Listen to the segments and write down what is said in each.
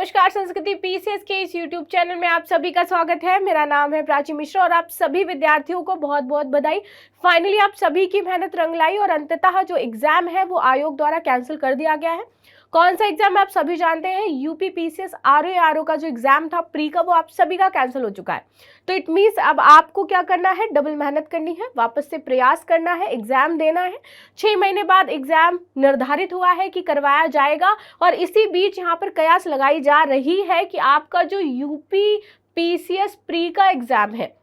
नमस्कार, संस्कृति पीसीएस के इस यूट्यूब चैनल में आप सभी का स्वागत है। मेरा नाम है प्राची मिश्रा और आप सभी विद्यार्थियों को बहुत बहुत बधाई। फाइनली आप सभी की मेहनत रंग लाई और अंततः जो एग्जाम है वो आयोग द्वारा कैंसिल कर दिया गया है। कौन सा एग्जाम आप सभी जानते हैं, यूपी पीसीएस आरओ का जो एग्जाम था प्री का, वो आप सभी का कैंसिल हो चुका है। तो इट मीन्स अब आपको क्या करना है, डबल मेहनत करनी है, वापस से प्रयास करना है, एग्जाम देना है। 6 महीने बाद एग्जाम निर्धारित हुआ है कि करवाया जाएगा और इसी बीच यहाँ पर कयास लगाई जा रही है कि आपका जो यूपी पीसीएस प्री का एग्जाम है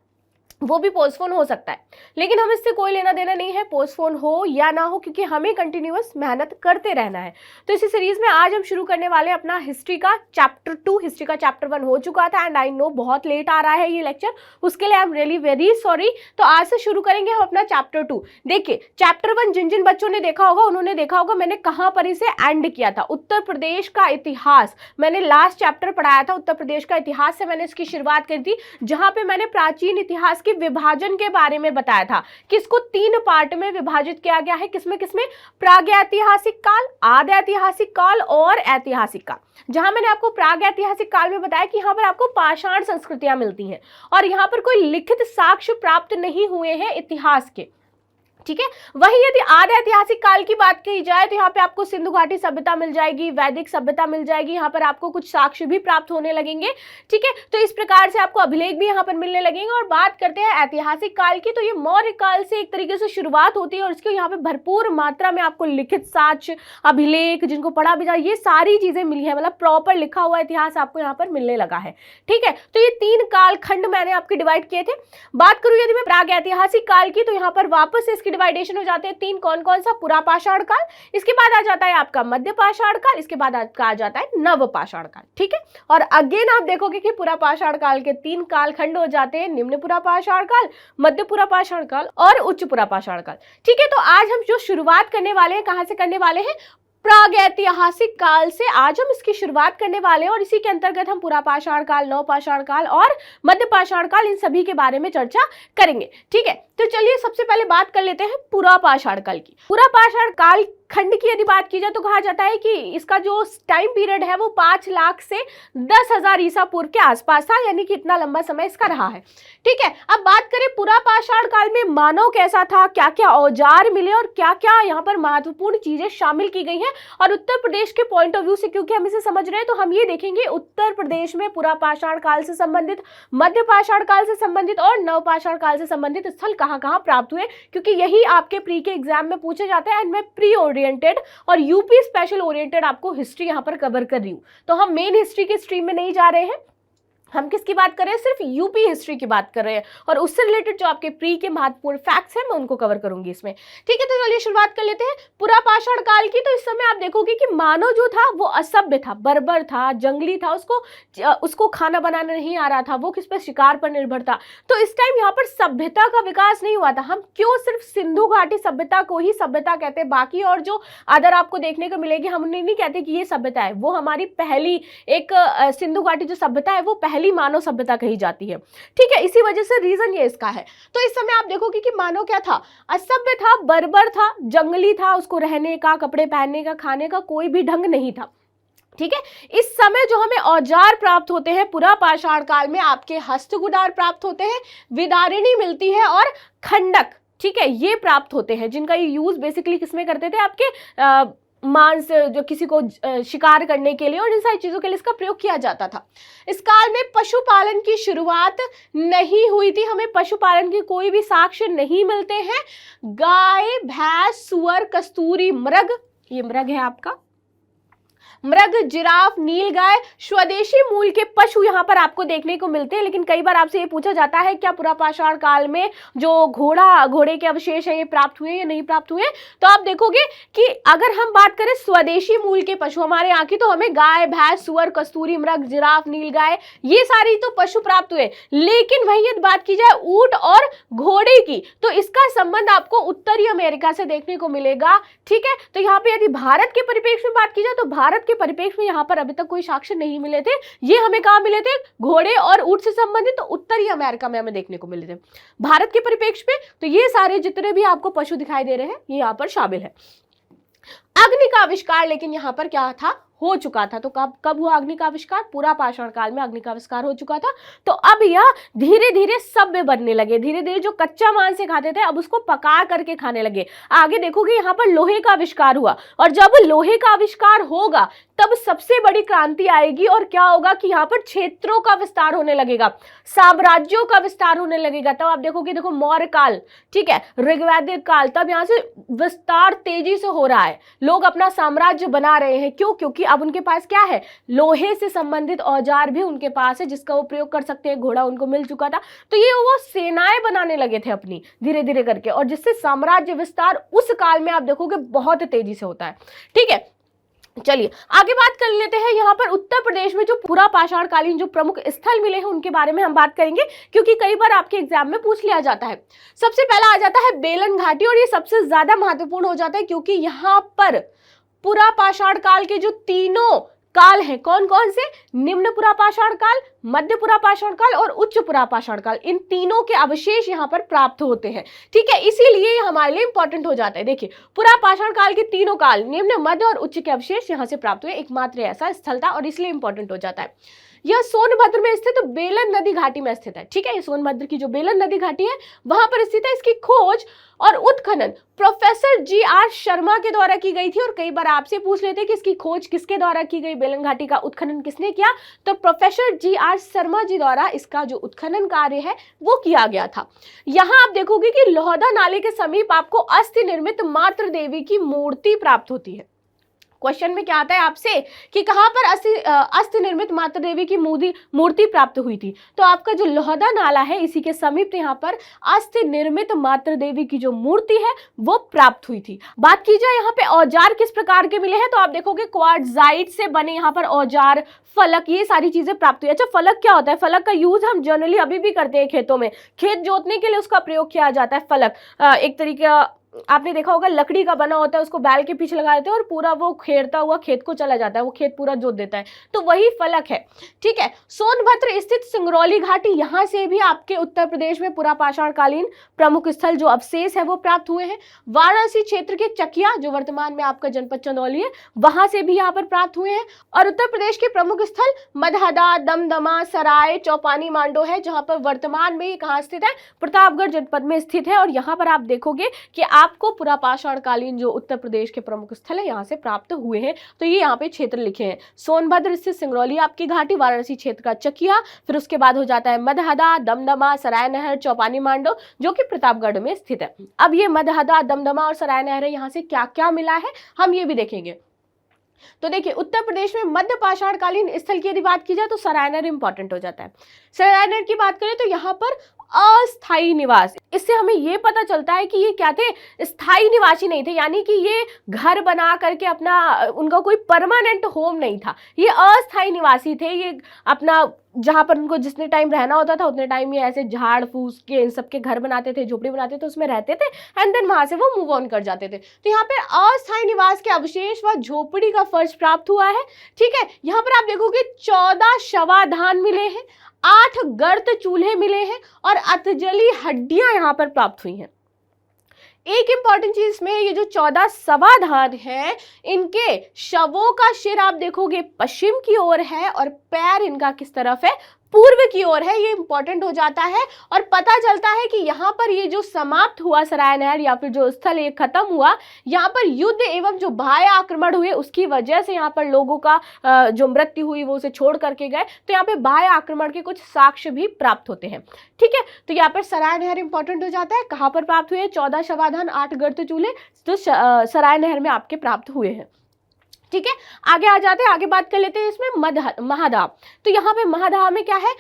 वो भी पोस्टपोन हो सकता है। लेकिन हम इससे कोई लेना देना नहीं है, पोस्टपोन हो या ना हो, क्योंकि हमें कंटिन्यूअस मेहनत करते रहना है। तो इसी सीरीज में आज हम शुरू करने वाले हैं अपना हिस्ट्री का चैप्टर 2। हिस्ट्री का चैप्टर 1 हो चुका था एंड आई नो बहुत लेट आ रहा है ये लेक्चर, उसके लिए I am really very sorry. तो आज से शुरू करेंगे हम अपना चैप्टर 2। देखिए चैप्टर 1 जिन जिन बच्चों ने देखा होगा उन्होंने देखा होगा मैंने कहाँ पर इसे एंड किया था। उत्तर प्रदेश का इतिहास मैंने लास्ट चैप्टर पढ़ाया था, उत्तर प्रदेश का इतिहास से मैंने इसकी शुरुआत करी थी, जहां पे मैंने प्राचीन इतिहास की विभाजन के बारे में बताया था कि इसको 3 पार्ट में विभाजित किया गया है। किसमें किसमें? प्रागैतिहासिक काल, आद्य ऐतिहासिक काल और ऐतिहासिक काल। जहां मैंने आपको प्रागैतिहासिक काल में बताया कि यहाँ पर आपको पाषाण संस्कृतियां मिलती हैं और यहाँ पर कोई लिखित साक्ष्य प्राप्त नहीं हुए हैं इतिहास के, ठीक है। वही यदि आद्य ऐतिहासिक काल की बात की जाए तो यहाँ पे आपको सिंधु घाटी सभ्यता मिल जाएगी, वैदिक सभ्यता मिल जाएगी, यहाँ पर आपको कुछ साक्ष्य भी प्राप्त होने लगेंगे, ठीक है। तो इस प्रकार से आपको अभिलेख भी यहाँ पर मिलने लगेंगे। और बात करते हैं ऐतिहासिक काल की, तो ये मौर्य काल से एक तरीके से शुरुआत होती है और इसके यहाँ पे भरपूर मात्रा में आपको लिखित साक्ष्य, अभिलेख, जिनको पढ़ा भी जाए, ये सारी चीजें मिली है, मतलब प्रॉपर लिखा हुआ इतिहास आपको यहाँ पर मिलने लगा है, ठीक है। तो ये 3 काल खंड मैंने आपके डिवाइड किए थे। बात करूं यदि मैं प्राग ऐतिहासिक काल की, तो यहाँ पर वापस से डिवाइडेशन हो जाते हैं 3। कौन कौन सा? पुरापाषाण काल, इसके बाद आ जाता है आपका मध्य पाषाण काल, इसके बाद आपका आ जाता है नवपाषाण काल, ठीक है। और अगेन आप देखोगे कि पुरापाषाण काल के 3 काल खंड हो जाते हैं, निम्न पुरापाषाण काल, मध्य पुरापाषाण काल और उच्च पुरापाषाण काल, ठीक है। तो आज हम जो शुरुआत करने वाले हैं, कहां से करने वाले हैं? प्रागैतिहासिक काल से आज हम इसकी शुरुआत करने वाले हैं और इसी के अंतर्गत हम पुरापाषाण काल, नवपाषाण काल और मध्यपाषाण काल, इन सभी के बारे में चर्चा करेंगे, ठीक है। तो चलिए सबसे पहले बात कर लेते हैं पुरापाषाण काल की। पुरापाषाण काल खंड की यदि बात की जाए तो कहा जाता है कि इसका जो टाइम पीरियड है वो 5 लाख से 10,000 ईसा पूर्व के आसपास था, यानी कि इतना लंबा समय इसका रहा है, ठीक है। अब बात करें पुरापाषाण काल में मानव कैसा था, क्या क्या औजार मिले और क्या क्या यहाँ पर महत्वपूर्ण चीजें शामिल की गई हैं। और उत्तर प्रदेश के पॉइंट ऑफ व्यू से क्योंकि हम इसे समझ रहे हैं तो हम ये देखेंगे उत्तर प्रदेश में पुरापाषाण काल से संबंधित, मध्यपाषाण काल से संबंधित और नवपाषाण काल से संबंधित स्थल कहाँ कहाँ प्राप्त हुए, क्योंकि यही आपके प्री के एग्जाम में पूछे जाते हैं। एंड मैं प्री ओरिएंटेड और यूपी स्पेशल ओरिएंटेड आपको हिस्ट्री यहाँ पर कवर कर रही हूँ। तो हम मेन हिस्ट्री के स्ट्रीम में नहीं जा रहे हैं, हम किसकी बात कर रहे हैं? सिर्फ यूपी हिस्ट्री की बात कर रहे हैं और उससे रिलेटेड जो आपके प्री के महत्वपूर्ण फैक्ट्स हैं मैं उनको कवर करूंगी इसमें, ठीक है। तो चलिए शुरुआत कर लेते हैं पुरापाषाण काल की। तो इस समय आप देखोगे कि मानव जो था वो असभ्य था, बर्बर था, जंगली था, उसको खाना बनाना नहीं आ रहा था, वो किस पर? शिकार पर निर्भर था। तो इस टाइम यहाँ पर सभ्यता का विकास नहीं हुआ था। हम क्यों सिर्फ सिंधु घाटी सभ्यता को ही सभ्यता कहते हैं, बाकी और जो अदर आपको देखने को मिलेगी हम नहीं कहते कि ये सभ्यता है। वो हमारी पहली एक सिंधु घाटी जो सभ्यता है वो पहली मानव सभ्यता कही जाती है, ठीक है। इसी वजह से रीजन ये इसका है। तो इस समय आप देखोगे कि मानव क्या था? असभ्य था, बर्बर था, जंगली था, उसको रहने का, कपड़े पहनने का, खाने का कोई भी ढंग नहीं था, ठीक है। इस समय जो हमें औजार प्राप्त होते हैं पुरापाषाण काल में, आपके हस्तगुदार प्राप्त होते हैं, विदारिणी मिलती है और खंडक, ठीक है, ये प्राप्त होते हैं, जिनका ये यूज बेसिकली किसमें करते थे? आपके मांस, जो किसी को शिकार करने के लिए और इन सारी चीजों के लिए इसका प्रयोग किया जाता था। इस काल में पशुपालन की शुरुआत नहीं हुई थी, हमें पशुपालन के कोई भी साक्ष्य नहीं मिलते हैं। गाय, भैंस, सुअर, कस्तूरी मृग, ये मृग है आपका, मृग, जिराफ, नीलगाय, स्वदेशी मूल के पशु यहाँ पर आपको देखने को मिलते हैं। लेकिन कई बार आपसे ये पूछा जाता है क्या पुरापाषाण काल में जो घोड़े के अवशेष है ये प्राप्त हुए या नहीं प्राप्त हुए? तो आप देखोगे कि अगर हम बात करें स्वदेशी मूल के पशु हमारे यहाँ की, तो हमें गाय, भैंस, सुअर, कस्तूरी मृग, जिराफ, नीलगाय, ये सारी तो पशु प्राप्त हुए। लेकिन वही यदि बात की जाए ऊंट और घोड़े की, तो इसका संबंध आपको उत्तरी अमेरिका से देखने को मिलेगा, ठीक है। तो यहाँ पे यदि भारत के परिप्रेक्ष्य में बात की जाए तो भारत परिप्रेक्ष्य में यहाँ पर अभी तक कोई साक्ष्य नहीं मिले थे। ये हमें कहाँ मिले थे? घोड़े और ऊंट से संबंधित तो उत्तरी अमेरिका में हमें देखने को मिले थे। भारत के परिप्रेक्ष्य में तो ये सारे जितने भी आपको पशु दिखाई दे रहे हैं ये यहाँ पर शामिल है। अग्नि का आविष्कार लेकिन यहाँ पर क्या था? हो चुका था। तो कब कब हुआ अग्नि का आविष्कार? पूरा पाषाण काल में अग्नि का आविष्कार हो चुका था। तो अब यह धीरे धीरे सभ्य बनने लगे, धीरे धीरे जो कच्चा मांस खाते थे अब उसको पका करके खाने लगे। आगे देखोगे यहाँ पर लोहे का आविष्कार हुआ, और जब लोहे का आविष्कार होगा तब सबसे बड़ी क्रांति आएगी, और क्या होगा कि यहाँ पर क्षेत्रों का विस्तार होने लगेगा, साम्राज्यों का विस्तार होने लगेगा। तब आप देखोगे, देखो मौर्य काल, ठीक है, ऋग्वैदिक काल, तब यहाँ से विस्तार तेजी से हो रहा है, लोग अपना साम्राज्य बना रहे हैं। क्यों? क्योंकि अब उनके पास क्या है, लोहे से संबंधित औजार भी उनके पास है जिसका वो प्रयोग कर सकते हैं, घोड़ा उनको मिल चुका था। तो ये वो सेनाएं बनाने लगे थे अपनी धीरे धीरे करके, और जिससे साम्राज्य विस्तार उस काल में आप देखोगे बहुत तेजी से होता है। ठीक है, चलिए आगे बात कर लेते हैं। यहाँ पर उत्तर प्रदेश में जो पूरा पाषाण कालीन जो प्रमुख स्थल मिले हैं उनके बारे में हम बात करेंगे, क्योंकि कई बार आपके एग्जाम में पूछ लिया जाता है। सबसे पहला आ जाता है बेलन घाटी, और ये सबसे ज्यादा महत्वपूर्ण हो जाता है क्योंकि यहाँ पर पूरा पाषाण काल के जो तीनों काल हैं, कौन कौन से? निम्न पुरा पाषाण काल, मध्य पुरा पाषाण काल और उच्च पुरा पाषाण काल, इन तीनों के अवशेष यहाँ पर प्राप्त होते हैं। ठीक है, इसीलिए ये हमारे लिए इंपॉर्टेंट हो जाता है। देखिए, पुरा पाषाण काल के तीनों काल, निम्न, मध्य और उच्च के अवशेष यहाँ से प्राप्त हुए, एकमात्र ऐसा स्थल था और इसलिए इंपॉर्टेंट हो जाता है। यह सोनभद्र में स्थित बेलन नदी घाटी में स्थित है। ठीक है, ये सोनभद्र की जो बेलन नदी घाटी है वहां पर स्थित है। इसकी खोज और उत्खनन प्रोफेसर जी.आर. शर्मा के द्वारा की गई थी, और कई बार आपसे पूछ लेते हैं कि इसकी खोज किसके द्वारा की गई, बेलन घाटी का उत्खनन किसने किया? तो प्रोफेसर जी.आर. शर्मा जी द्वारा इसका जो उत्खनन कार्य है वो किया गया था। यहाँ आप देखोगे कि लोहदा नाले के समीप आपको अस्थि निर्मित मातृ देवी की मूर्ति प्राप्त होती है। क्वेश्चन में क्या आता है आपसे कि कहां पर अस्थि निर्मित मातृ देवी की मूर्ति प्राप्त हुई थी? तो आपका जो लोहदा नाला है इसी के समीप यहाँ पर अस्थि निर्मित मातृ देवी की जो मूर्ति है वो प्राप्त हुई थी। बात की जाए यहाँ पे औजार किस प्रकार के मिले हैं, तो आप देखोगे क्वार्टजाइट से बने यहाँ पर औजार, फलक, ये सारी चीजें प्राप्त हुई। अच्छा, फलक क्या होता है? फलक का यूज हम जनरली अभी भी करते हैं खेतों में, खेत जोतने के लिए उसका प्रयोग किया जाता है। फलक एक तरीके आपने देखा होगा लकड़ी का बना होता है, उसको बैल के पीछे लगा देते हैं और पूरा वो खेरता हुआ खेत को चला जाता है, वो खेत पूरा जोत देता है, तो वही फलक है। ठीक है, सोनभद्र स्थित सिंगरौली घाटी, यहाँ से भी आपके उत्तर प्रदेश में पूरा पाषाण कालीन प्रमुख स्थल जो अवशेष है वो प्राप्त हुए हैं। वाराणसी क्षेत्र के चकिया जो वर्तमान में आपका जनपद चंदौली है वहां से भी यहाँ पर प्राप्त हुए हैं। और उत्तर प्रदेश के प्रमुख स्थल मदहदा, दमदमा, सराय, चौपानी, मांडो है, जहां पर वर्तमान में ये कहाँ स्थित है? प्रतापगढ़ जनपद में स्थित है। और यहाँ पर आप देखोगे कि आपको पूरा पाषाण कालीन जो उत्तर प्रदेश के प्रमुख स्थल है यहाँ से प्राप्त हुए हैं। तो ये यहाँ पे क्षेत्र लिखे हैं, सोनभद्र स्थित सिंगरौली आपकी घाटी, वाराणसी क्षेत्र का चकिया, फिर उसके बाद हो जाता है मदहदा, दमदमा, सराय नहर, चौपानी, मांडो जो कि प्रतापगढ़ में स्थित है। अब ये मदहदा, दमदमा और सराय नहर यहाँ से क्या क्या मिला है हम ये भी देखेंगे। तो देखिए, उत्तर प्रदेश में मध्य पाषाण कालीन स्थल की यदि बात की जाए तो सरायनगर इंपॉर्टेंट हो जाता है। सरायनगर की बात करें तो यहाँ पर अस्थायी निवास, इससे हमें ये पता चलता है कि ये क्या थे? स्थायी निवासी नहीं थे, यानी कि ये घर बना करके अपना, उनका कोई परमानेंट होम नहीं था, ये अस्थायी निवासी थे। ये अपना जहां पर उनको जितने टाइम रहना होता था उतने टाइम ये ऐसे झाड़ फूस के इन सबके घर बनाते थे, झोपड़ी बनाते थे, उसमें रहते थे एंड देन वहां से वो मूव ऑन कर जाते थे। तो यहाँ पे अस्थायी निवास के अवशेष व झोपड़ी का फर्श प्राप्त हुआ है। ठीक है, यहाँ पर आप देखोगे 14 शवाधान मिले हैं, 8 गर्त चूल्हे मिले हैं और अतजली हड्डियां यहाँ पर प्राप्त हुई हैं। एक इंपॉर्टेंट चीज इसमें, ये जो 14 शवाधान है इनके शवों का सिर आप देखोगे पश्चिम की ओर है और पैर इनका किस तरफ है? पूर्व की ओर है। ये इंपॉर्टेंट हो जाता है और पता चलता है कि यहाँ पर ये जो समाप्त हुआ सराय नहर या फिर जो स्थल ये खत्म हुआ, यहाँ पर युद्ध एवं जो बाह्य आक्रमण हुए उसकी वजह से यहाँ पर लोगों का जो मृत्यु हुई वो उसे छोड़ करके गए। तो यहाँ पे बाह्य आक्रमण के कुछ साक्ष्य भी प्राप्त होते हैं। ठीक है, तो यहाँ पर सराय नहर इंपॉर्टेंट हो जाता है। कहाँ पर प्राप्त हुए? 14 शवाधान, 8 गर्त चूल्हे जो सराय नहर में आपके प्राप्त हुए हैं। ठीक है, आगे आ जाते हैं, आगे बात कर लेते हैं इसमें महादाह। तो यहाँ पे महादाह में क्या है?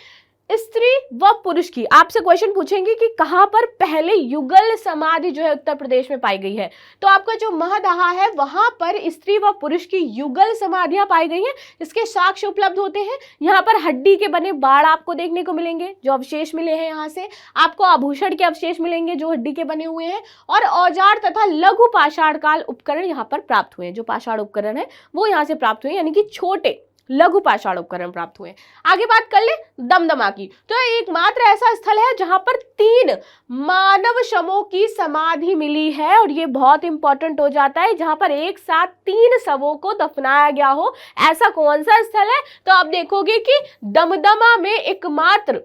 स्त्री व पुरुष की आपसे क्वेश्चन पूछेंगे कि कहां पर पहले युगल समाधि जो है उत्तर प्रदेश में पाई गई है। तो आपका जो महदाहा है वहां पर स्त्री व पुरुष की युगल समाधियां पाई गई हैं, इसके साक्ष्य उपलब्ध होते हैं। यहाँ पर हड्डी के बने बाड़ आपको देखने को मिलेंगे जो अवशेष मिले हैं, यहाँ से आपको आभूषण के अवशेष मिलेंगे जो हड्डी के बने हुए हैं, और औजार तथा लघु पाषाण काल उपकरण यहाँ पर प्राप्त हुए हैं। जो पाषाण उपकरण है वो यहाँ से प्राप्त हुए, यानी कि छोटे लघु पाषाण उपकरण प्राप्त हुए। आगे बात कर ले दमदमा की, तो एकमात्र ऐसा स्थल है जहां पर 3 मानव शवों की समाधि मिली है, और ये बहुत इंपॉर्टेंट हो जाता है, जहां पर एक साथ 3 शवों को दफनाया गया हो, ऐसा कौन सा स्थल है? तो आप देखोगे कि दमदमा में एकमात्र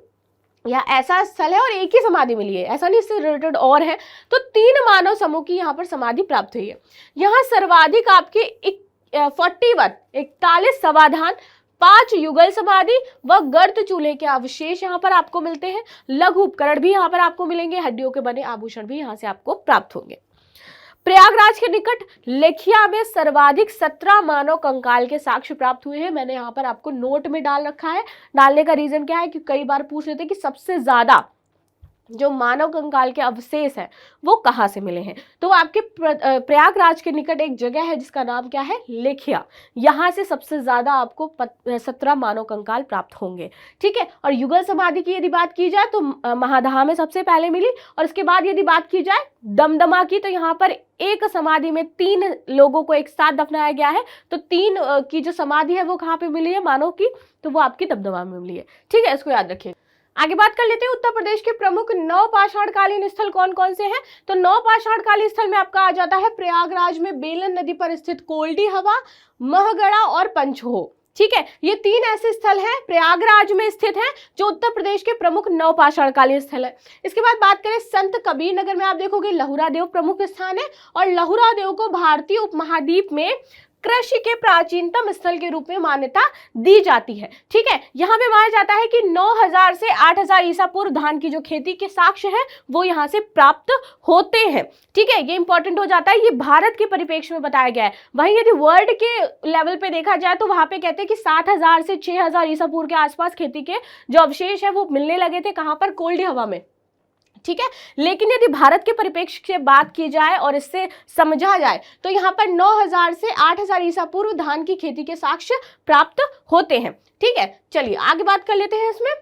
या ऐसा स्थल है और एक ही समाधि मिली है, ऐसा नहीं, इससे रिलेटेड और है। तो 3 मानव समूह की यहाँ पर समाधि प्राप्त हुई है। यहाँ सर्वाधिक आपके 41 समाधान, 5 युगल समाधि व गर्त चूल्हे के अवशेष यहाँ पर आपको मिलते हैं। लघु उपकरण भी यहाँ पर आपको मिलेंगे, हड्डियों के बने आभूषण भी यहाँ से आपको प्राप्त होंगे। प्रयागराज के निकट लेखिया में सर्वाधिक 17 मानव कंकाल के साक्ष्य प्राप्त हुए हैं। मैंने यहाँ पर आपको नोट में डाल रखा है। डालने का रीजन क्या है कि कई बार पूछ लेते हैं कि सबसे ज्यादा जो मानव कंकाल के अवशेष है वो कहाँ से मिले हैं, तो आपके प्रयागराज के निकट एक जगह है जिसका नाम क्या है, लेखिया। यहाँ से सबसे ज्यादा आपको 17 मानव कंकाल प्राप्त होंगे। ठीक है, और युगल समाधि की यदि बात की जाए तो महादहा में सबसे पहले मिली, और इसके बाद यदि बात की जाए दमदमा की, तो यहाँ पर एक समाधि में 3 लोगों को एक साथ दफनाया गया है। तो 3 की जो समाधि है वो कहाँ पे मिली है मानव की, तो वो आपकी दमदमा में मिली है। ठीक है, इसको याद रखिए। आगे बात कर लेते हैं उत्तर प्रदेश के प्रमुख 9 पाषाणकालीन स्थल कौन कौन से हैं। तो 9 पाषाणकालीन स्थल में आपका आ जाता है प्रयागराज में बेलन नदी पर स्थित कोल्डी हवा, महगढ़ा और पंचहो। ठीक है, ये 3 ऐसे स्थल हैं प्रयागराज में स्थित हैं जो उत्तर प्रदेश के प्रमुख 9 पाषाणकालीन स्थल है। इसके बाद बात करें संत कबीर नगर में, आप देखोगे लहुरा देव प्रमुख स्थान है, और लहुरा देव को भारतीय उपमहाद्वीप में कृषि के प्राचीनतम स्थल के रूप में मान्यता दी जाती है। ठीक है, यहाँ पे माना जाता है कि 9000 से 8000 ईसा पूर्व धान की जो खेती के साक्ष्य है वो यहाँ से प्राप्त होते हैं। ठीक है, ये इंपॉर्टेंट हो जाता है, ये भारत के परिप्रेक्ष्य में बताया गया है। वहीं यदि वर्ल्ड के लेवल पे देखा जाए तो वहां पे कहते हैं कि 7000 से 6000 ईसा पूर्व के आसपास खेती के जो अवशेष है वो मिलने लगे थे, कहां पर, कोल्डी हवा में। ठीक है, लेकिन यदि भारत के परिप्रेक्ष्य से बात की जाए और इससे समझा जाए तो यहाँ पर 9000 से 8000 ईसा पूर्व धान की खेती के साक्ष्य प्राप्त होते हैं। ठीक है, चलिए आगे बात कर लेते हैं। इसमें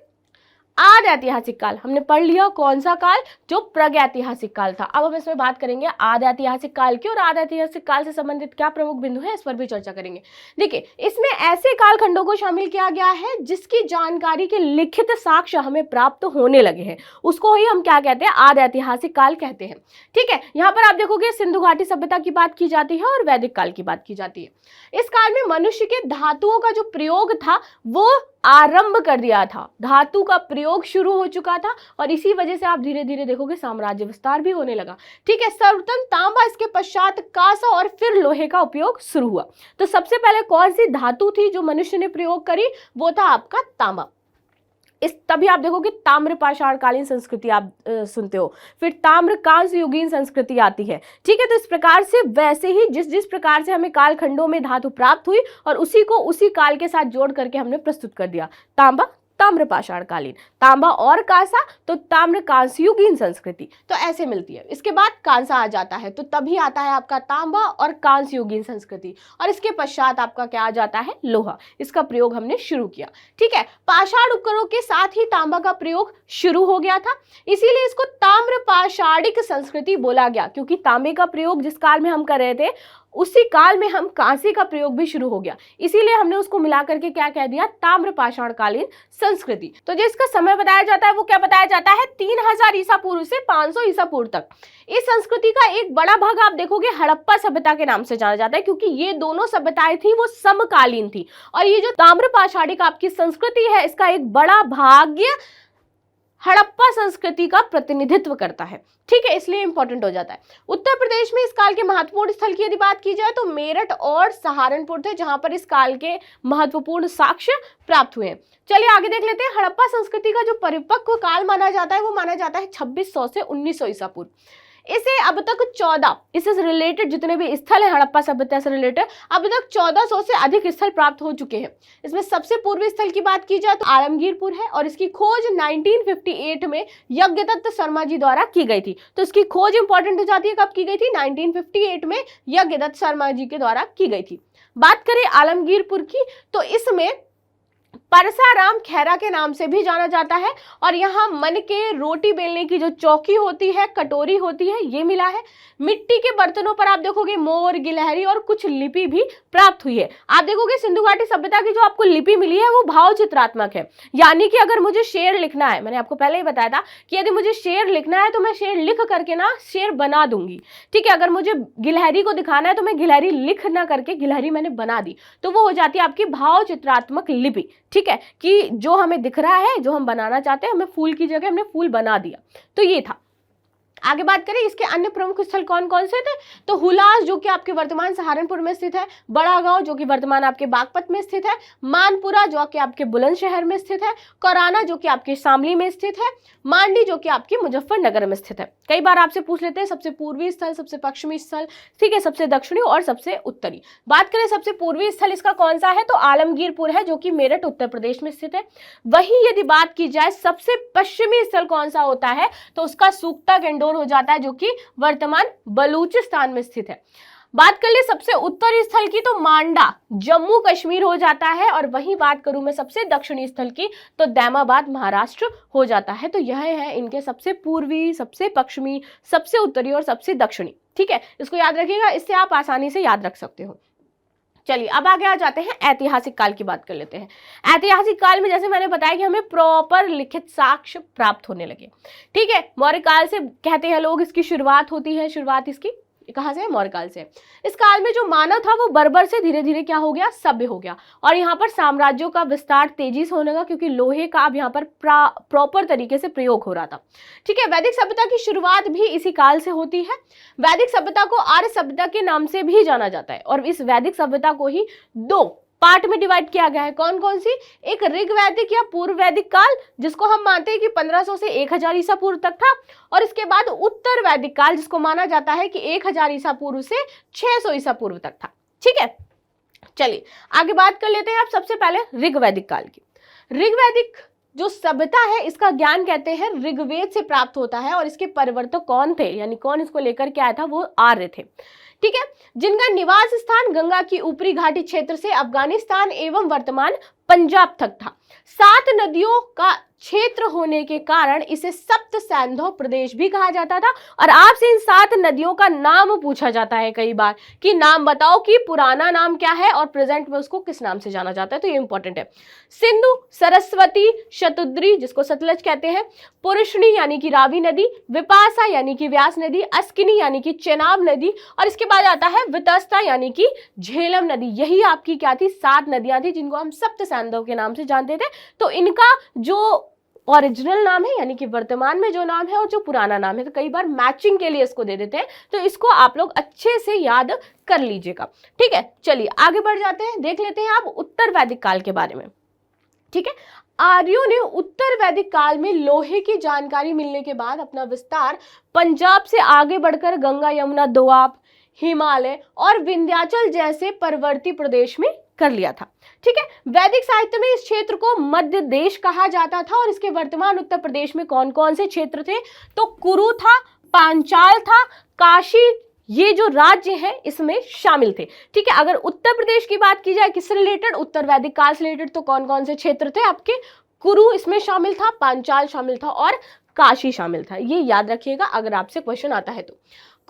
आदि ऐतिहासिक काल हमने पढ़ लिया, कौन सा काल, जो प्रागैतिहासिक काल था। अब हम इसमें बात करेंगे आदि ऐतिहासिक काल की, और आदि ऐतिहासिक काल से संबंधित क्या प्रमुख बिंदु है इस पर भी चर्चा करेंगे। देखिए, इसमें ऐसे कालखंडों को शामिल किया गया है जिसकी जानकारी के लिखित साक्ष्य हमें प्राप्त होने लगे हैं, उसको ही हम क्या कहते हैं, आदि ऐतिहासिक काल कहते हैं। ठीक है, यहाँ पर आप देखोगे सिंधु घाटी सभ्यता की बात की जाती है और वैदिक काल की बात की जाती है। इस काल में मनुष्य के धातुओं का जो प्रयोग था वो आरंभ कर दिया था, धातु का प्रयोग शुरू हो चुका था, और इसी वजह से आप धीरे धीरे देखोगे साम्राज्य विस्तार भी होने लगा। ठीक है, सर्वप्रथम तांबा, इसके पश्चात कांसा और फिर लोहे का उपयोग शुरू हुआ। तो सबसे पहले कौन सी धातु थी जो मनुष्य ने प्रयोग करी, वो था आपका तांबा। तभी आप देखोगे ताम्र पाषाणकालीन संस्कृति आप सुनते हो, फिर ताम्र कांस्य युगीन संस्कृति आती है। ठीक है, तो इस प्रकार से वैसे ही जिस प्रकार से हमें कालखंडों में धातु प्राप्त हुई और उसी को उसी काल के साथ जोड़ करके हमने प्रस्तुत कर दिया। तांबा ताम्र पाषाणकालीन, तांबा और कांसा तो ताम्र कांस्ययुगीन संस्कृति, तो ऐसे मिलती है। इसके बाद कांसा आ जाता है, तो तभी आता है आपका तांबा और कांस्ययुगीन संस्कृति, और इसके पश्चात आपका क्या आ जाता है, लोहा। इसका प्रयोग हमने शुरू किया। ठीक है, पाषाण उपकरणों के साथ ही तांबा का प्रयोग शुरू हो गया था, इसीलिए इसको ताम्र पाषाणिक संस्कृति बोला गया, क्योंकि तांबे का प्रयोग जिस काल में हम कर रहे थे उसी काल में हम कांसे का प्रयोग भी शुरू हो गया, इसीलिए हमने उसको मिला करके क्या कह दिया, ताम्र पाषाणकालीन संस्कृति। तो जिसका समय बताया जाता है वो क्या बताया जाता है, 3000 ईसा पूर्व से 500 ईसा पूर्व तक। इस संस्कृति का एक बड़ा भाग आप देखोगे हड़प्पा सभ्यता के नाम से जाना जाता है, क्योंकि ये दोनों सभ्यताएं थी वो समकालीन थी, और ये जो ताम्र पाषाणिक आपकी संस्कृति है इसका एक बड़ा भाग हड़प्पा संस्कृति का प्रतिनिधित्व करता है। ठीक है, इसलिए इंपॉर्टेंट हो जाता है। उत्तर प्रदेश में इस काल के महत्वपूर्ण स्थल की यदि बात की जाए तो मेरठ और सहारनपुर थे, जहां पर इस काल के महत्वपूर्ण साक्ष्य प्राप्त हुए हैं। चलिए आगे देख लेते हैं। हड़प्पा संस्कृति का जो परिपक्व काल माना जाता है वो माना जाता है 2600 से 1900 ईसा पूर्व। इसे अब तक 14 इससे रिलेटेड जितने भी स्थल है हड़प्पा सभ्यता से रिलेटेड अब तक 1400 से अधिक स्थल प्राप्त हो चुके हैं। इसमें सबसे पूर्वी स्थल की बात की जाए तो आलमगीरपुर है, और इसकी खोज 1958 में यज्ञदत्त शर्मा जी द्वारा की गई थी। तो इसकी खोज इंपॉर्टेंट हो जाती है, कब की गई थी, 1958 में यज्ञदत्त शर्मा जी के द्वारा की गई थी। बात करें आलमगीरपुर की तो इसमें परसाराम खैरा के नाम से भी जाना जाता है। और यहाँ मन के रोटी बेलने की जो चौकी होती है, कटोरी होती है, ये मिला है। मिट्टी के बर्तनों पर आप देखोगे मोर, गिलहरी और कुछ लिपि भी प्राप्त हुई है। आप देखोगे सिंधु घाटी सभ्यता की जो आपको लिपि मिली है वो भाव चित्रात्मक है, यानी कि अगर मुझे शेर लिखना है, मैंने आपको पहले ही बताया था कि यदि मुझे शेर लिखना है तो मैं शेर लिख करके ना शेर बना दूंगी, ठीक है। अगर मुझे गिलहरी को दिखाना है तो मैं गिलहरी लिख ना करके गिलहरी मैंने बना दी, तो वो हो जाती है आपकी भाव चित्रात्मक लिपि, ठीक है, कि जो हमें दिख रहा है, जो हम बनाना चाहते हैं, हमें फूल की जगह हमने फूल बना दिया। तो ये था। आगे बात करें इसके अन्य प्रमुख स्थल कौन कौन से थे, तो हुलास जो कि आपके वर्तमान सहारनपुर में स्थित है, बड़ा गांव जो कि वर्तमान आपके बागपत में स्थित है, मानपुरा जो कि आपके बुलंदशहर में स्थित है, कोराना जो कि आपके शामली में स्थित है, मांडी जो कि आपके मुजफ्फरनगर में स्थित है। कई बार आपसे पूछ लेते हैं सबसे पूर्वी स्थल, सबसे पश्चिमी स्थल, ठीक है, सबसे दक्षिणी और सबसे उत्तरी। बात करें सबसे पूर्वी स्थल इसका कौन सा है, तो आलमगीरपुर है जो कि मेरठ उत्तर प्रदेश में स्थित है। वहीं यदि बात की जाए सबसे पश्चिमी स्थल कौन सा होता है, तो उसका सूक्ता इंडोर हो जाता है जो कि वर्तमान बलूचिस्तान में स्थित है। बात कर ले सबसे उत्तरी स्थल की, तो मांडा जम्मू कश्मीर हो जाता है। और वहीं बात करूं मैं सबसे दक्षिणी स्थल की, तो दैमाबाद महाराष्ट्र हो जाता है। तो यह है इनके सबसे पूर्वी, सबसे पश्चिमी, सबसे उत्तरी और सबसे दक्षिणी, ठीक है, इसको याद रखिएगा, इससे आप आसानी से याद रख सकते हो। चलिए अब आगे आ जाते हैं, ऐतिहासिक काल की बात कर लेते हैं। ऐतिहासिक काल में जैसे मैंने बताया कि हमें प्रॉपर लिखित साक्ष्य प्राप्त होने लगे, ठीक है। मौर्य काल से कहते हैं लोग इसकी शुरुआत होती है, शुरुआत इसकी कहां से है, मौर्य काल से। इस काल में जो मानव था वो बर्बर से धीरे धीरे क्या हो गया, सभ्य हो गया। और यहाँ पर साम्राज्यों का विस्तार तेजी से होने लगा क्योंकि लोहे का अब यहाँ पर प्रॉपर तरीके से प्रयोग हो रहा था, ठीक है। वैदिक सभ्यता की शुरुआत भी इसी काल से होती है। वैदिक सभ्यता को आर्य सभ्यता के नाम से भी जाना जाता है। और इस वैदिक सभ्यता को ही दो पार्ट में डिवाइड किया गया है। कौन कौन सी, एक ऋग वैदिक या पूर्व वैदिक काल जिसको हम मानते हैं कि 1500 से 1000 ईसा पूर्व तक था, और इसके बाद उत्तर वैदिक काल जिसको माना जाता है कि 1000 ईसा पूर्व से 600 ईसा पूर्व तक था, ठीक है। चलिए आगे बात कर लेते हैं आप सबसे पहले ऋग वैदिक काल की। ऋग वैदिक जो सभ्यता है इसका ज्ञान कहते हैं ऋग्वेद से प्राप्त होता है। और इसके परिवर्तक कौन थे, यानी कौन इसको लेकर के आया था, वो आर्य थे, ठीक है, जिनका निवास स्थान गंगा की ऊपरी घाटी क्षेत्र से अफगानिस्तान एवं वर्तमान पंजाब तक था। 7 नदियों का क्षेत्र होने के कारण इसे सप्त सैंधव प्रदेश भी कहा जाता था। और आपसे इन 7 नदियों का नाम पूछा जाता है कई बार कि नाम बताओ कि पुराना नाम क्या है और प्रेजेंट में उसको किस नाम से जाना जाता है, तो ये इंपॉर्टेंट है। सिंधु, सरस्वती, शतुद्री जिसको सतलज कहते हैं, पुरुषणी यानी कि रावी नदी, विपासा यानी कि व्यास नदी, अस्किनी यानी कि चेनाब नदी, और इसके बाद आता है वितस्ता यानी कि झेलम नदी। यही आपकी क्या थी, 7 नदियां थी जिनको हम सप्त सैंधव के नाम से जानते थे। तो इनका जो ओरिजिनल नाम है यानी कि वर्तमान में जो नाम है और जो पुराना नाम है, तो कई बार मैचिंग के लिए इसको दे देते हैं, तो इसको आप लोग अच्छे से याद कर लीजिएगा, ठीक है। चलिए आगे बढ़ जाते हैं, देख लेते हैं आप उत्तर वैदिक काल के बारे में, ठीक है। आर्यों ने उत्तर वैदिक काल में लोहे की जानकारी मिलने के बाद अपना विस्तार पंजाब से आगे बढ़कर गंगा, यमुना, दोआब, हिमालय और विंध्याचल जैसे पर्वतीय प्रदेश में कर लिया था, ठीक है। वैदिक साहित्य में इस क्षेत्र को मध्य देश कहा जाता था। और इसके वर्तमान उत्तर प्रदेश में कौन कौन से क्षेत्र थे, तो कुरु था, पांचाल था, काशी, ये जो राज्य हैं इसमें शामिल थे, ठीक है। अगर उत्तर प्रदेश की बात की जाए किससे रिलेटेड, उत्तर वैदिक काल से रिलेटेड, तो कौन कौन से क्षेत्र थे आपके, कुरु इसमें शामिल था, पांचाल शामिल था और काशी शामिल था। ये याद रखिएगा अगर आपसे क्वेश्चन आता है तो।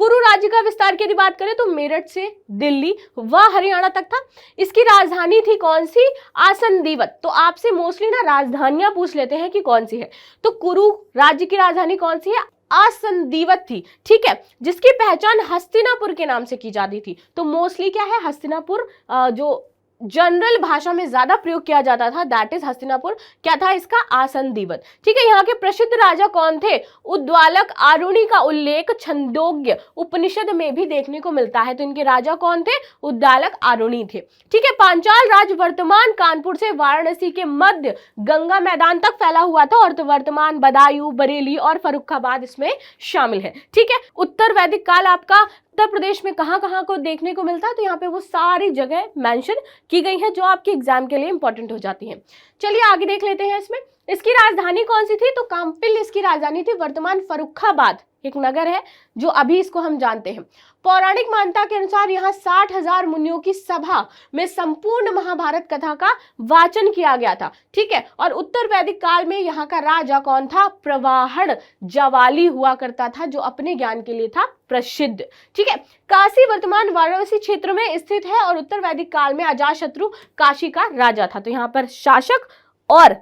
कुरु राज्य का विस्तार की यदि बात करें तो मेरठ से दिल्ली व हरियाणा तक था। इसकी राजधानी थी कौन सी, आसंदीवत। तो आपसे मोस्टली ना राजधानियां पूछ लेते हैं कि कौन सी है, तो कुरु राज्य की राजधानी कौन सी है, आसंदीवत थी, ठीक है, जिसकी पहचान हस्तिनापुर के नाम से की जाती थी। तो मोस्टली क्या है, हस्तिनापुर जो जनरल भाषा में ज्यादा प्रयोग किया जाता था, दैट इज हस्तिनापुर। क्या था इसका, आसंदीवत, ठीक है। यहाँ के प्रसिद्ध राजा कौन थे, उद्वालक आरुणि का उल्लेख छंदोग्य उपनिषद में भी देखने को मिलता है। तो इनके राजा कौन थे, उद्वालक आरुणि थे, ठीक है। पांचाल राज्य वर्तमान कानपुर से वाराणसी के मध्य गंगा मैदान तक फैला हुआ था और तो वर्तमान बदायूं, बरेली और फर्रुखाबाद इसमें शामिल है, ठीक है। उत्तर वैदिक काल आपका उत्तर प्रदेश में कहां कहां को देखने को मिलता है, तो यहाँ पे वो सारी जगह मेंशन की गई है जो आपके एग्जाम के लिए इंपॉर्टेंट हो जाती हैं। चलिए आगे देख लेते हैं इसमें। इसकी राजधानी कौन सी थी, तो काम्पिल इसकी राजधानी थी, वर्तमान फर्रुखाबाद एक नगर है जो अभी इसको हम जानते हैं। पौराणिक मान्यता के अनुसार यहाँ 60,000 मुनियों की सभा में संपूर्ण महाभारत कथा का वाचन किया गया था, ठीक है। और उत्तर वैदिक काल में यहाँ का राजा कौन था? प्रवाहण जवाली हुआ करता था, जो अपने ज्ञान के लिए था प्रसिद्ध, ठीक है। काशी वर्तमान वाराणसी क्षेत्र में स्थित है और उत्तर वैदिक काल में अजातशत्रु काशी का राजा था। तो यहाँ पर शासक और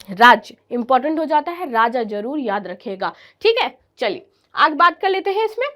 राज्य इंपॉर्टेंट हो जाता है, राजा जरूर याद रखेगा, ठीक है। चलिए आगे बात कर लेते हैं। इसमें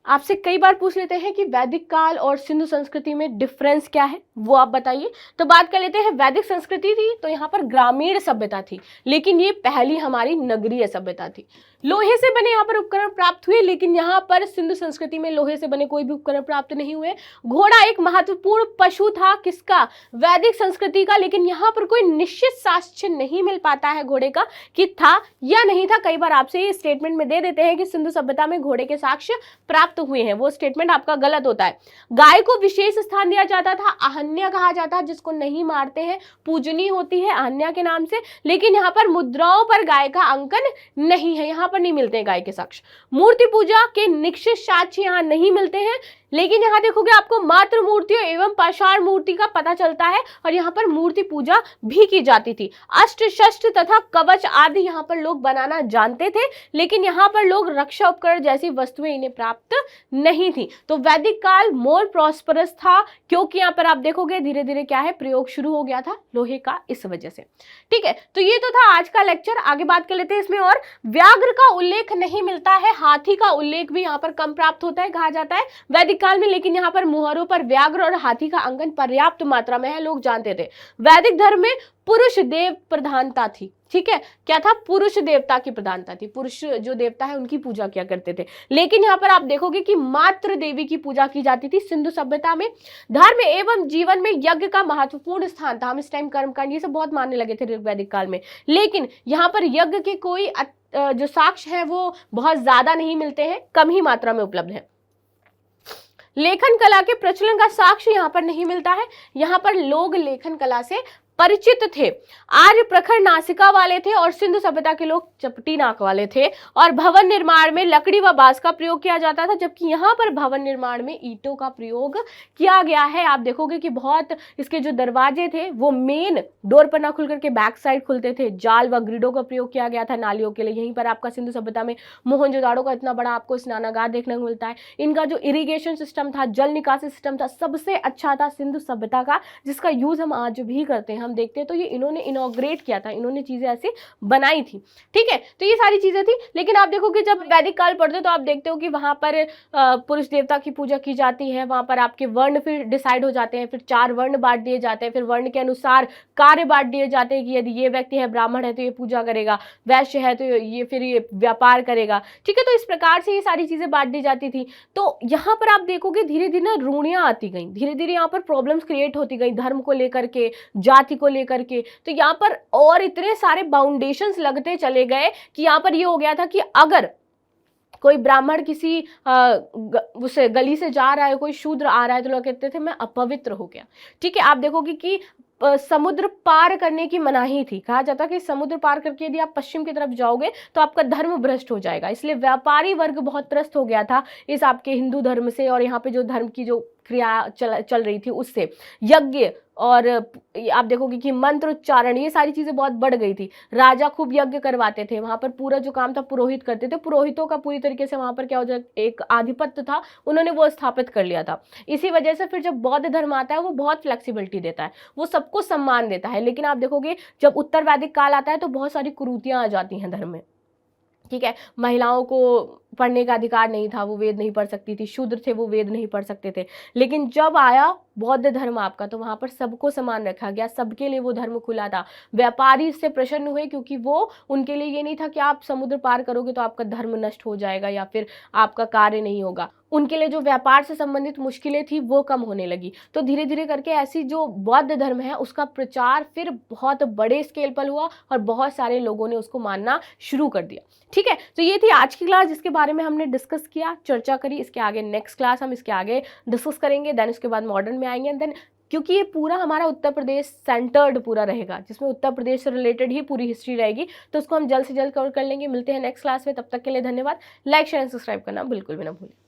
आपसे कई बार पूछ लेते हैं कि वैदिक काल और सिंधु संस्कृति में डिफरेंस क्या है, वो आप बताइए। तो बात कर लेते हैं, वैदिक संस्कृति थी तो यहाँ पर ग्रामीण सभ्यता थी, लेकिन ये पहली हमारी नगरीय सभ्यता थी। लोहे से बने यहाँ पर उपकरण प्राप्त हुए, लेकिन यहाँ पर सिंधु संस्कृति में लोहे से बने कोई भी उपकरण प्राप्त नहीं हुए। घोड़ा एक महत्वपूर्ण पशु था, किसका? वैदिक संस्कृति का, लेकिन यहाँ पर कोई निश्चित साक्ष्य नहीं मिल पाता है घोड़े का कि था या नहीं था। कई बार आपसे ये स्टेटमेंट में दे देते हैं कि सिंधु सभ्यता में घोड़े के साक्ष्य प्राप्त हुए हैं, वो स्टेटमेंट आपका गलत होता है। गाय को विशेष स्थान दिया जाता था, अहन्या कहा जाता है, जिसको नहीं मारते हैं, पूजनीय होती है अहन्या के नाम से, लेकिन यहाँ पर मुद्राओं पर गाय का अंकन नहीं है, यहाँ पर नहीं मिलते हैं गाय के साक्ष्य। मूर्ति पूजा के निश्चित साक्ष्य यहाँ नहीं मिलते हैं, लेकिन यहाँ देखोगे आपको मात्र मूर्तियों एवं पाषाण मूर्ति का पता चलता है, और यहाँ पर मूर्ति पूजा भी की जाती थी। अस्त्र शस्त्र तथा कवच आदि यहाँ पर लोग बनाना जानते थे, लेकिन यहाँ पर लोग रक्षा उपकरण जैसी वस्तुएं इन्हें प्राप्त नहीं थी। तो वैदिक काल मोर प्रॉस्परस था, क्योंकि यहाँ पर आप देखोगे धीरे धीरे क्या है, प्रयोग शुरू हो गया था लोहे का, इस वजह से, ठीक है। तो ये तो था आज का लेक्चर। आगे बात कर लेते हैं इसमें। और व्याघ्र का उल्लेख नहीं मिलता है, हाथी का उल्लेख भी यहाँ पर कम प्राप्त होता है, कहा जाता है वैदिक काल में, लेकिन यहाँ पर मुहरों पर व्याघ्र और हाथी का अंकन पर्याप्त मात्रा में है, लोग जानते थे। वैदिक धर्म में पुरुष देव प्रधानता थी, ठीक है। क्या था? पुरुष देवता की प्रधानता थी, पुरुष जो देवता है उनकी पूजा किया करते थे। लेकिन यहाँ पर आप देखोगे कि मात्र देवी की पूजा की जाती थी सिंधु सभ्यता में। धर्म एवं जीवन में यज्ञ का महत्वपूर्ण स्थान था। हम इस टाइम कर्मकांड ये सब बहुत मानने लगे थे वैदिक काल में, लेकिन यहाँ पर यज्ञ के कोई जो साक्ष्य है वो बहुत ज्यादा नहीं मिलते हैं, कम ही मात्रा में उपलब्ध है। लेखन कला के प्रचलन का साक्ष्य यहाँ पर नहीं मिलता है। यहाँ पर लोग लेखन कला से परिचित थे। आर्य प्रखर नासिका वाले थे और सिंधु सभ्यता के लोग चपटी नाक वाले थे। और भवन निर्माण में लकड़ी व बांस का प्रयोग किया जाता था, जबकि यहाँ पर भवन निर्माण में ईंटों का प्रयोग किया गया है। आप देखोगे कि बहुत इसके जो दरवाजे थे वो मेन डोर पर ना खुल करके बैक साइड खुलते थे। जाल व ग्रिडों का प्रयोग किया गया था नालियों के लिए। यहीं पर आपका सिंधु सभ्यता में मोहनजोदाड़ो का इतना बड़ा आपको स्नानागार देखने को मिलता है। इनका जो इरिगेशन सिस्टम था, जल निकासी सिस्टम था, सबसे अच्छा था सिंधु सभ्यता का, जिसका यूज हम आज भी करते हैं। हम देखते हैं तो ये इन्होंने इनॉग्रेट किया था, इन्होंने चीजें ऐसी बनाई थी, ठीक है। तो ये सारी चीजें थी। लेकिन आप देखोगे जब वैदिक काल पढ़ते तो आप देखते हो कि वहां पर पुरुष देवता की पूजा की जाती है। वहां पर आपके वर्ण फिर डिसाइड हो जाते हैं, फिर 4 वर्ण बांट दिए जाते हैं, फिर वर्ण के अनुसार कार्य बांट दिए जाते हैं कि यदि ये व्यक्ति है ब्राह्मण है तो ये पूजा करेगा, वैश्य है तो ये फिर ये व्यापार करेगा, ठीक है। तो इस प्रकार से ये सारी चीजें बांट दी जाती थी। तो यहाँ पर आप देखोगे धीरे धीरे ना रूढ़ियां आती गई, धीरे धीरे यहाँ पर प्रॉब्लम्स क्रिएट होती गई धर्म को लेकर के, जाति को लेकर के। तो यहाँ पर और इतने सारे बाउंडेशंस लगते चले गए कि यहाँ पर ये हो गया था कि अगर कोई ब्राह्मण किसी उसे गली से जा रहा है, कोई शूद्र आ रहा है, तो लोग कहते थे मैं अपवित्र हो गया, ठीक है। आप देखोगे कि समुद्र पार करने की मनाही थी। कहा जाता कि समुद्र पार करके यदि आप पश्चिम की तरफ जाओगे तो आपका धर्म भ्रष्ट हो जाएगा। इसलिए व्यापारी वर्ग बहुत त्रस्त हो गया था इस आपके हिंदू धर्म से, और यहाँ पे जो धर्म की जो क्रिया चल रही थी उससे। यज्ञ और आप देखोगे कि मंत्र उच्चारण, ये सारी चीजें बहुत बढ़ गई थी। राजा खूब यज्ञ करवाते थे, वहां पर पूरा जो काम था पुरोहित करते थे। पुरोहितों का पूरी तरीके से वहां पर क्या हो जाए, एक आधिपत्य था, उन्होंने वो स्थापित कर लिया था। इसी वजह से फिर जब बौद्ध धर्म आता है वो बहुत फ्लेक्सिबिलिटी देता है, वो सबको सम्मान देता है। लेकिन आप देखोगे जब उत्तर वैदिक काल आता है तो बहुत सारी कुरीतियां आ जाती हैं धर्म में, ठीक है। महिलाओं को पढ़ने का अधिकार नहीं था, वो वेद नहीं पढ़ सकती थी। शूद्र थे वो वेद नहीं पढ़ सकते थे। लेकिन जब आया बौद्ध धर्म आपका तो वहां पर सबको समान रखा गया, सबके लिए वो धर्म खुला था। व्यापारी इससे प्रसन्न हुए क्योंकि वो उनके लिए ये नहीं था कि आप समुद्र पार करोगे तो आपका धर्म नष्ट हो जाएगा या फिर आपका कार्य नहीं होगा। उनके लिए जो व्यापार से संबंधित मुश्किलें थी वो कम होने लगी। तो धीरे धीरे करके ऐसी जो बौद्ध धर्म है उसका प्रचार फिर बहुत बड़े स्केल पर हुआ और बहुत सारे लोगों ने उसको मानना शुरू कर दिया, ठीक है। तो ये थी आज की क्लास जिसके बारे में हमने डिस्कस किया, चर्चा करी। इसके आगे नेक्स्ट क्लास हम इसके आगे डिस्कस करेंगे, देन उसके बाद मॉडर्न में आएंगे, देन क्योंकि ये पूरा हमारा उत्तर प्रदेश सेंटर्ड पूरा रहेगा, जिसमें उत्तर प्रदेश से रिलेटेड ही पूरी हिस्ट्री रहेगी। तो उसको हम जल्द से जल्द कवर कर लेंगे। मिलते हैं नेक्स्ट क्लास में, तब तक के लिए धन्यवाद। लाइक शेयर एंड सब्सक्राइब करना बिल्कुल भी ना भूलें।